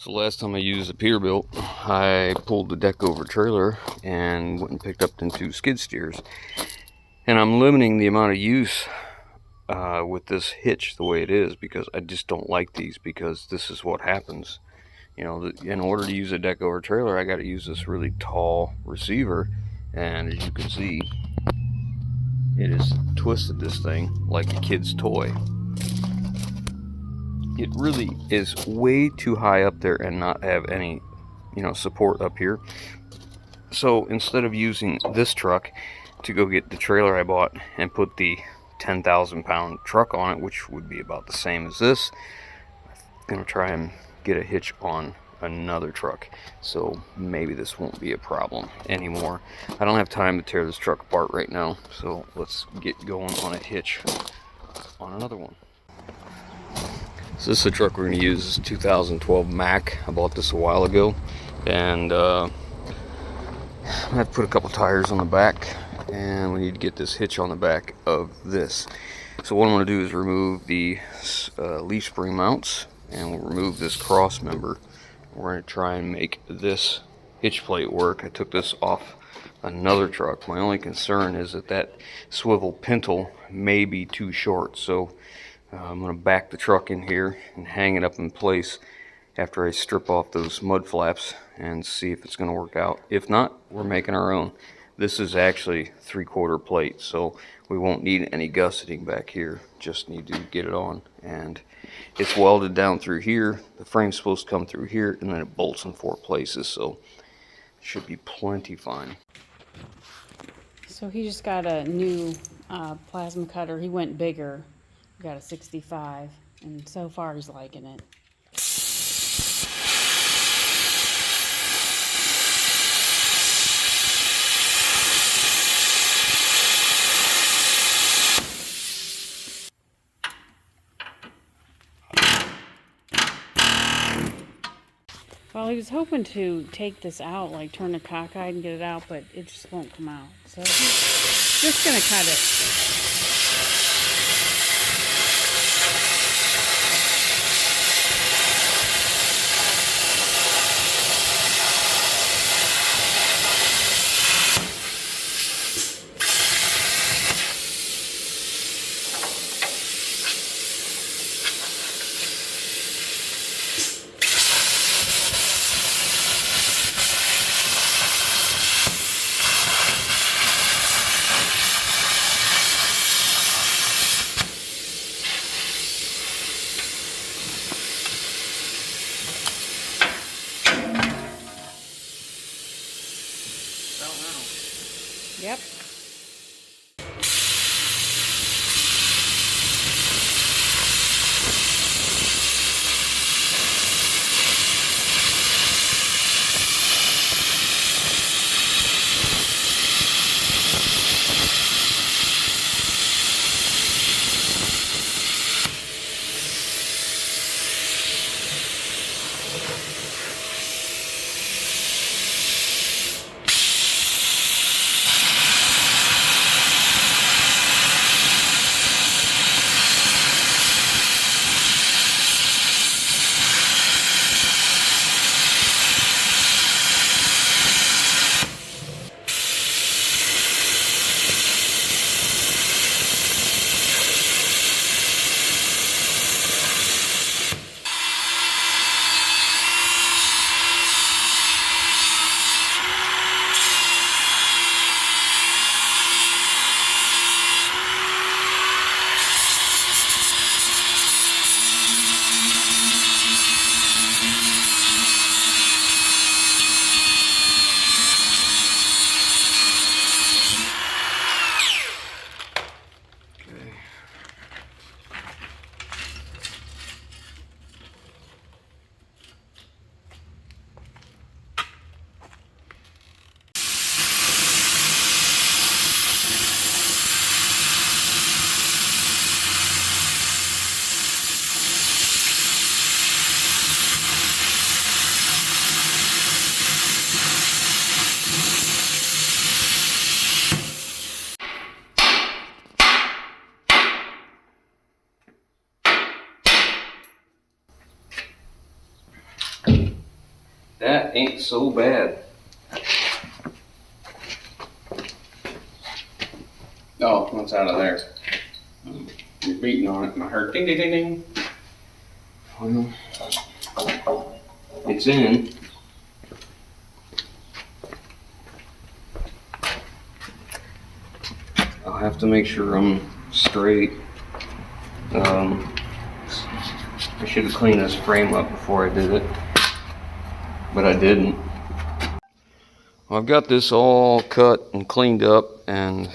So last time I used a Peterbilt, I pulled the deck over trailer and went and picked up them 2 skid steers. And I'm limiting the amount of use with this hitch the way it is, because I just don't like these, because this is what happens. You know, in order to use a deck over trailer, I got to use this really tall receiver, and as you can see, it has twisted this thing like a kid's toy. It really is way too high up there and not have any, support up here. So instead of using this truck to go get the trailer I bought and put the 10,000 pound truck on it, which would be about the same as this, I'm gonna try and get a hitch on another truck, so maybe this won't be a problem anymore. I don't have time to tear this truck apart right now, so let's get going on a hitch on another one. So this is the truck we're going to use. This is 2012 Mack. I bought this a while ago, and I have to put a couple tires on the back, and we need to get this hitch on the back of this. So what I'm going to do is remove the leaf spring mounts, and we'll remove this cross member. We're going to try and make this hitch plate work. I took this off another truck. My only concern is that swivel Pintle may be too short, so I'm going to back the truck in here and hang it up in place after I strip off those mud flaps and see if it's going to work out. If not, we're making our own. This is actually 3/4 plate, so we won't need any gusseting back here. Just need to get it on, and it's welded down through here. The frame's supposed to come through here, and then it bolts in 4 places, so it should be plenty fine. So he just got a new plasma cutter. He went bigger. He got a 65, and so far he's liking it. Well, he was hoping to take this out, like turn the cockeyed and get it out, but it just won't come out. So he's just going to cut it. Yep. That ain't so bad. Oh, what's out of there? You're beating on it and I heard ding ding ding ding. Well, it's in. I'll have to make sure I'm straight. I should have cleaned this frame up before I did it, but I didn't. Well, I've got this all cut and cleaned up and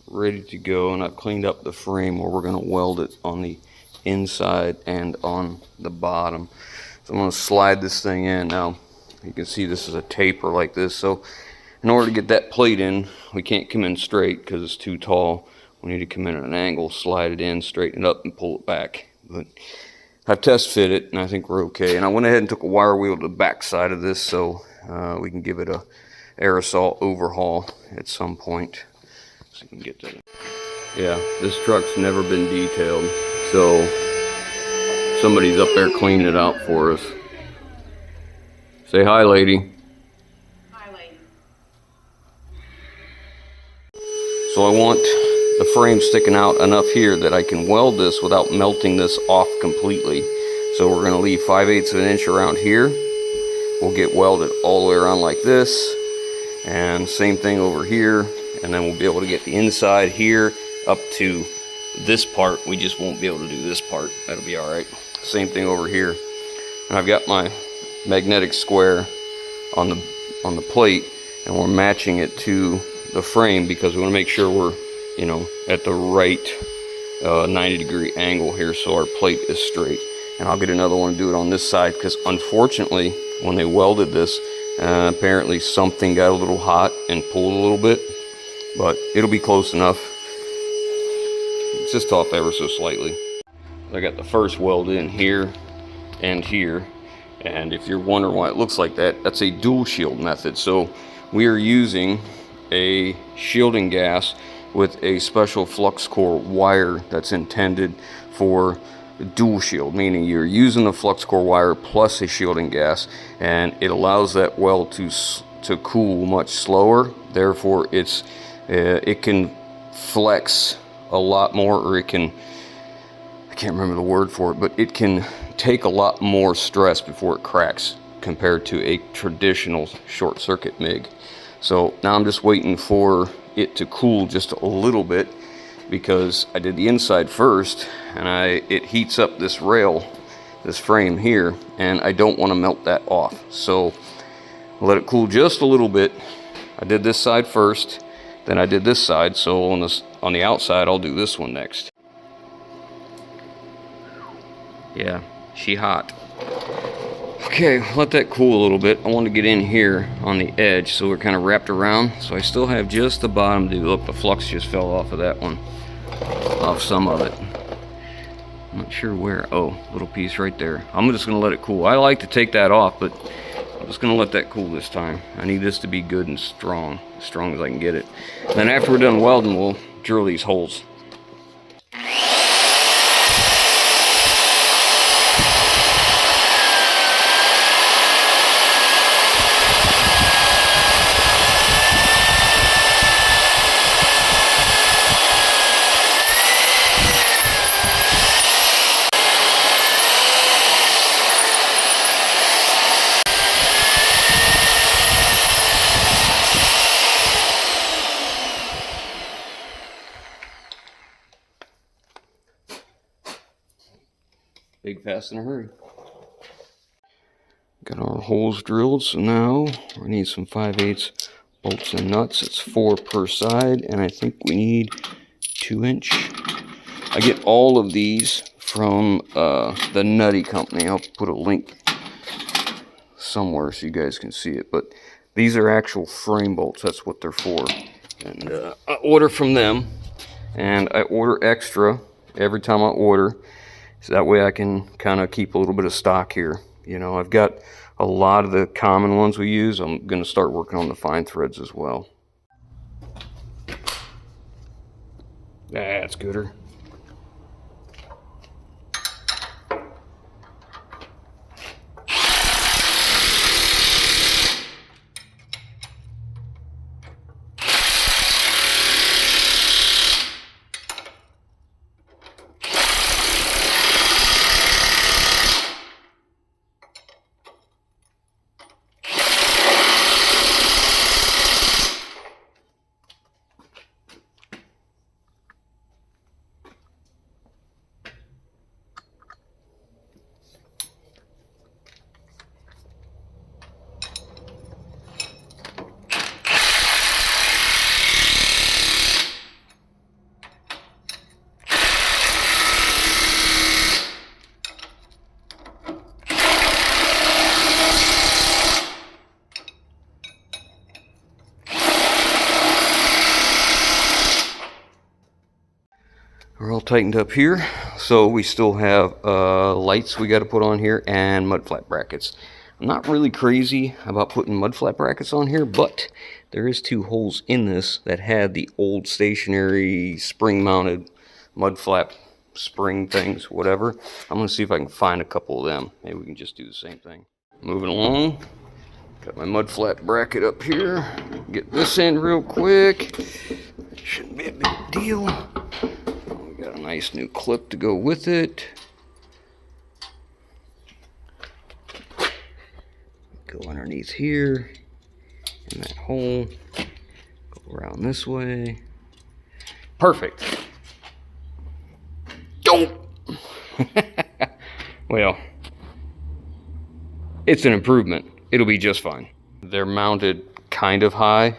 ready to go, and I've cleaned up the frame where we're going to weld it on the inside and on the bottom. So I'm going to slide this thing in. Now you can see this is a taper like this, so in order to get that plate in, we can't come in straight because it's too tall. We need to come in at an angle, slide it in, straighten it up, and pull it back. But I've test fit it, and I think we're okay. And I went ahead and took a wire wheel to the back side of this so we can give it a aerosol overhaul at some point. So you can get that. Yeah, this truck's never been detailed, so somebody's up there cleaning it out for us. Say hi, lady. Hi, lady. So I want the frame sticking out enough here that I can weld this without melting this off completely. So we're going to leave 5/8 of an inch around here. We'll get welded all the way around like this, and same thing over here, and then we'll be able to get the inside here up to this part. We just won't be able to do this part. That'll be all right. Same thing over here. And I've got my magnetic square on the plate, and we're matching it to the frame because we want to make sure we're, you know, at the right 90-degree angle here so our plate is straight. And I'll get another one and do it on this side because unfortunately when they welded this, apparently something got a little hot and pulled a little bit, but it'll be close enough. It's just off ever so slightly. I got the first weld in here and here, and if you're wondering why it looks like that, that's a dual shield method. So we are using a shielding gas with a special flux core wire that's intended for dual shield, meaning you're using the flux core wire plus a shielding gas, and it allows that weld to cool much slower. Therefore it can flex a lot more, or it can, I can't remember the word for it, but it can take a lot more stress before it cracks compared to a traditional short circuit MIG. So now I'm just waiting for it to cool just a little bit because I did the inside first, and it heats up this rail, this frame here, and I don't want to melt that off. So I'll let it cool just a little bit. I did this side first, then I did this side, so on the outside I'll do this one next. Yeah, she hot. Okay, let that cool a little bit. I want to get in here on the edge so we're kind of wrapped around. So I still have just the bottom to do. Look, the flux just fell off of that one. Off some of it. I'm not sure where. Oh, little piece right there. I'm just going to let it cool. I like to take that off, but I'm just going to let that cool this time. I need this to be good and strong. As strong as I can get it. Then after we're done welding, we'll drill these holes. Big, fast, in a hurry. Got our holes drilled, so now we need some 5/8 bolts and nuts. It's 4 per side, and I think we need 2-inch. I get all of these from the Nutty Company. I'll put a link somewhere so you guys can see it, but these are actual frame bolts. That's what they're for. And I order from them, and I order extra every time I order. So that way I can kind of keep a little bit of stock here. You know, I've got a lot of the common ones we use. I'm going to start working on the fine threads as well. That's gooder. We're all tightened up here, so we still have lights we got to put on here and mud flap brackets. I'm not really crazy about putting mud flap brackets on here, but there is 2 holes in this that had the old stationary spring-mounted mud flap spring things, whatever. I'm going to see if I can find a couple of them. Maybe we can just do the same thing. Moving along. Got my mud flap bracket up here. Get this in real quick. Shouldn't be a big deal. We got a nice new clip to go with it. Go underneath here in that hole. Go around this way. Perfect. Don't. Well, it's an improvement. It'll be just fine. They're mounted kind of high.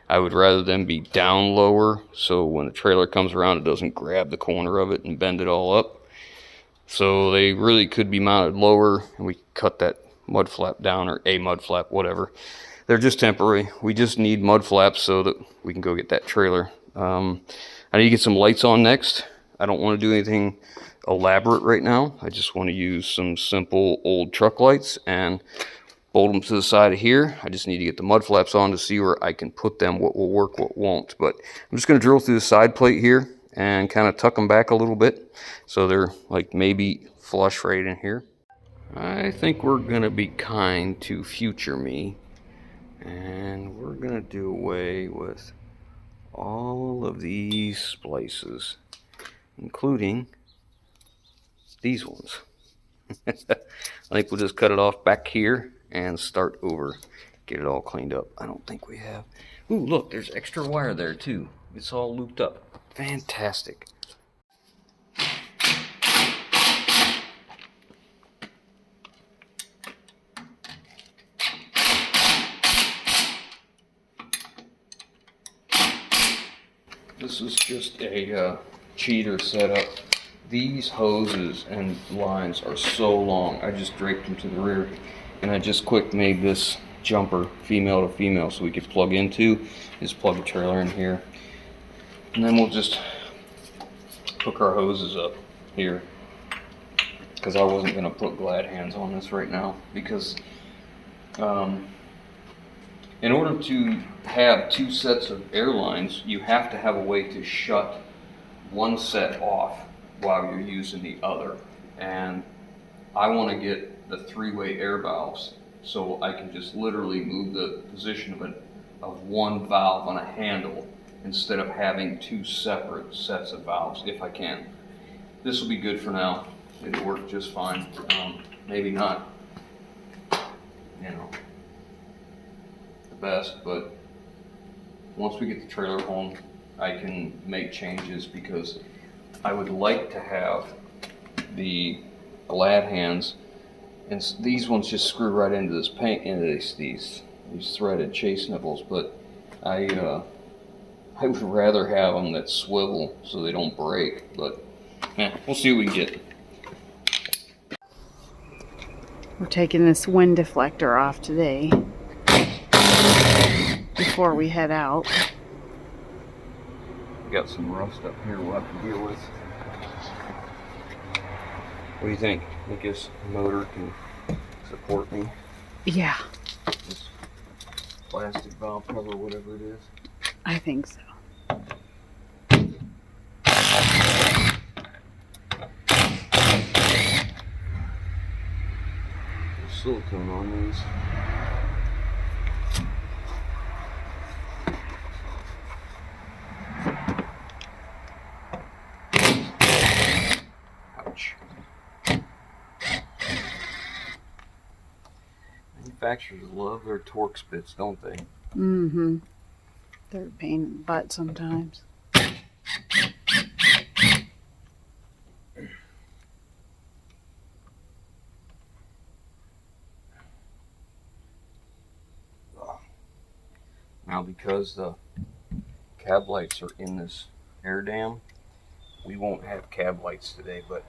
I would rather them be down lower, so when the trailer comes around, it doesn't grab the corner of it and bend it all up. So they really could be mounted lower, and we cut that mud flap down, or a mud flap, whatever. They're just temporary. We just need mud flaps so that we can go get that trailer. I need to get some lights on next. I don't want to do anything elaborate right now. I just want to use some simple old truck lights and bolt them to the side of here. I just need to get the mud flaps on to see where I can put them, what will work, what won't. But I'm just going to drill through the side plate here and kind of tuck them back a little bit so they're like maybe flush right in here. I think we're going to be kind to future me, and we're going to do away with all of these splices, including these ones. I think we'll just cut it off back here and start over, get it all cleaned up. I don't think we have. Ooh, look, there's extra wire there too. It's all looped up. Fantastic. This is just a cheater setup. These hoses and lines are so long. I just draped them to the rear, and I just quick made this jumper female to female so we could plug into. Just plug the trailer in here, and then we'll just hook our hoses up here, because I wasn't going to put glad hands on this right now, because in order to have 2 sets of air lines, you have to have a way to shut one set off while you're using the other. And I want to get the 3-way air valves so I can just literally move the position of one valve on a handle instead of having 2 separate sets of valves, if I can. This will be good for now. It'll work just fine. Maybe not, you know, the best, but once we get the trailer home, I can make changes, because I would like to have the glad hands, and these ones just screw right into this paint, into these threaded chase nipples, but I would rather have them that swivel so they don't break, but we'll see what we can get. We're taking this wind deflector off today before we head out. We got some rust up here we'll have to deal with. What do you think? I think this motor can support me? Yeah, This plastic valve cover, whatever it is. I think so. There's silicone on these. Manufacturers love their torque spits, don't they? Mm-hmm. They're a pain in the butt sometimes. Now, because the cab lights are in this air dam, we won't have cab lights today, but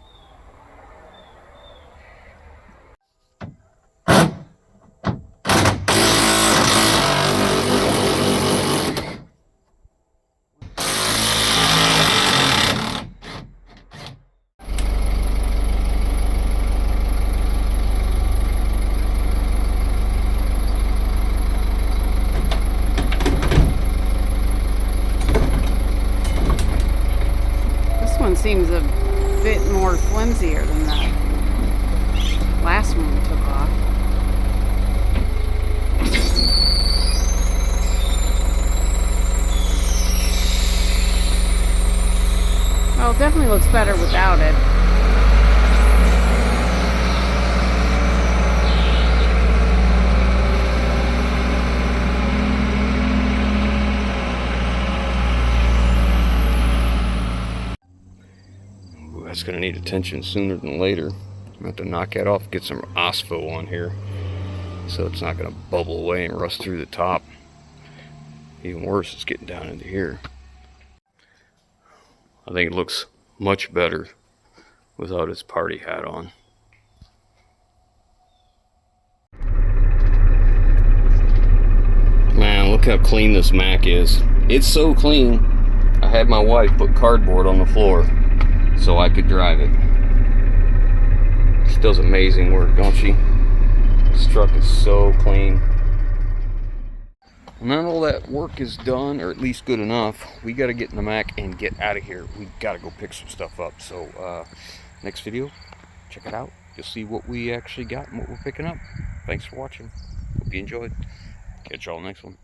definitely looks better without it. Ooh, that's gonna need attention sooner than later. I'm gonna have to knock that off, get some OSPO on here, so it's not gonna bubble away and rust through the top. Even worse, it's getting down into here. I think it looks much better without its party hat on. Man, look how clean this Mack is. It's so clean, I had my wife put cardboard on the floor so I could drive it. She does amazing work, don't she? This truck is so clean. Not all that work is done, or at least good enough. We got to get in the Mack and get out of here. We got to go pick some stuff up. So next video, check it out. You'll see what we actually got and what we're picking up. Thanks for watching. Hope you enjoyed. Catch y'all next one.